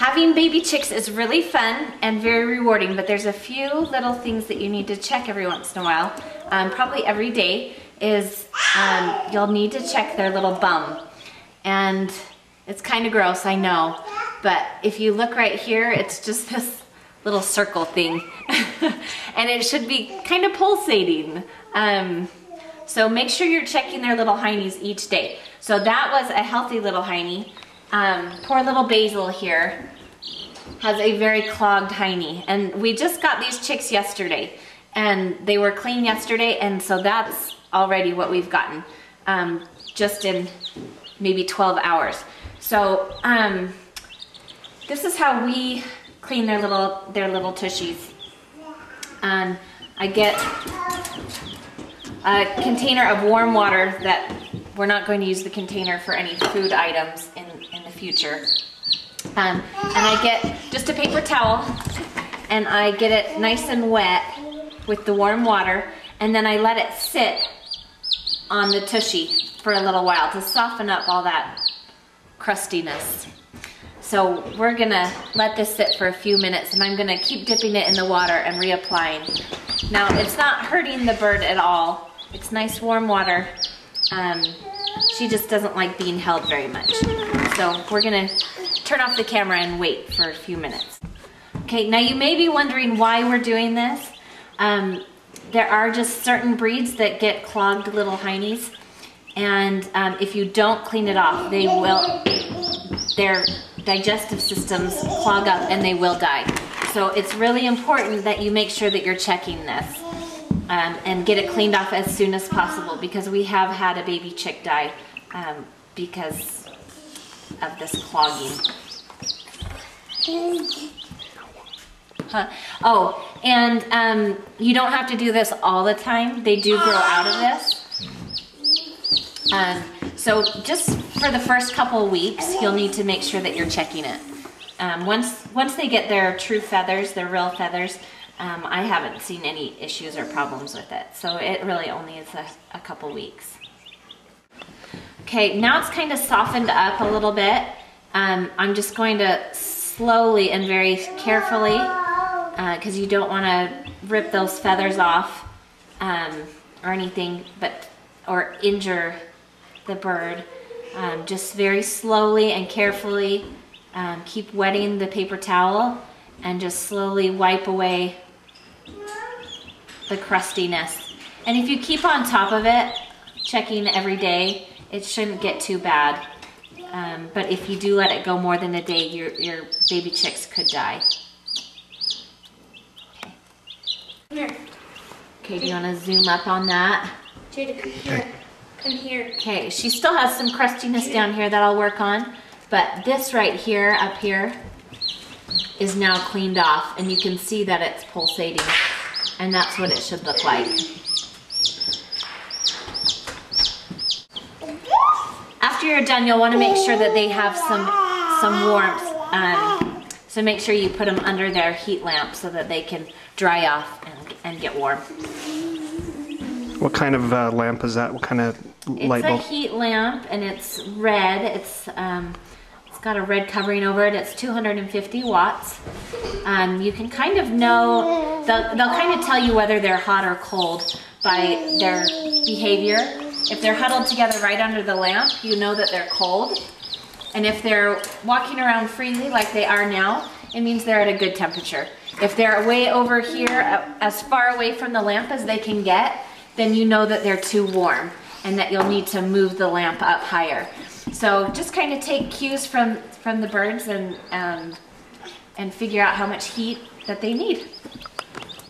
Having baby chicks is really fun and very rewarding, but there's a few little things that you need to check every once in a while, probably every day, is you'll need to check their little bum. And it's kind of gross, I know, but if you look right here, it's just this little circle thing. And it should be kind of pulsating. So make sure you're checking their little heinies each day. So that was a healthy little hiney. Poor little Basil here has a very clogged hiney. And we just got these chicks yesterday. And they were clean yesterday, and so that's already what we've gotten. Just in maybe 12 hours. So this is how we clean their little tushies. I get a container of warm water that we're not going to use the container for any food items in the future. And I get just a paper towel and I get it nice and wet with the warm water, and then I let it sit on the tushy for a little while to soften up all that crustiness. So we're gonna let this sit for a few minutes, and I'm gonna keep dipping it in the water and reapplying. Now it's not hurting the bird at all. It's nice warm water. She just doesn't like being held very much. So we're gonna turn off the camera and wait for a few minutes. Okay, now you may be wondering why we're doing this. There are just certain breeds that get clogged little heinies, and if you don't clean it off, their digestive systems clog up and they will die. So it's really important that you make sure that you're checking this and get it cleaned off as soon as possible, because we have had a baby chick die because of this clogging. Oh, and you don't have to do this all the time. They do grow out of this. So just for the first couple of weeks, you'll need to make sure that you're checking it. Once they get their true feathers, their real feathers, I haven't seen any issues or problems with it. So it really only is a couple weeks. Okay, now it's kind of softened up a little bit. I'm just going to slowly and very carefully, because you don't want to rip those feathers off or anything, or injure the bird. Just very slowly and carefully keep wetting the paper towel and just slowly wipe away the crustiness. And if you keep on top of it, checking every day, it shouldn't get too bad. But if you do let it go more than a day, your baby chicks could die. Here. Okay, do you want to zoom up on that? Jada, come here. Come here. Okay, she still has some crustiness down here that I'll work on, but this right here, up here, is now cleaned off, and you can see that it's pulsating, and that's what it should look like. After you're done, you'll want to make sure that they have some warmth, so make sure you put them under their heat lamp so that they can dry off and get warm. What kind of lamp is that? What kind of light bulb? It's a heat lamp, and it's red. It's got a red covering over it. It's 250 watts. You can kind of know, they'll kind of tell you whether they're hot or cold by their behavior. If they're huddled together right under the lamp, you know that they're cold. And if they're walking around freely like they are now, it means they're at a good temperature. If they're way over here, as far away from the lamp as they can get, then you know that they're too warm and that you'll need to move the lamp up higher. So just kind of take cues from the birds and figure out how much heat that they need.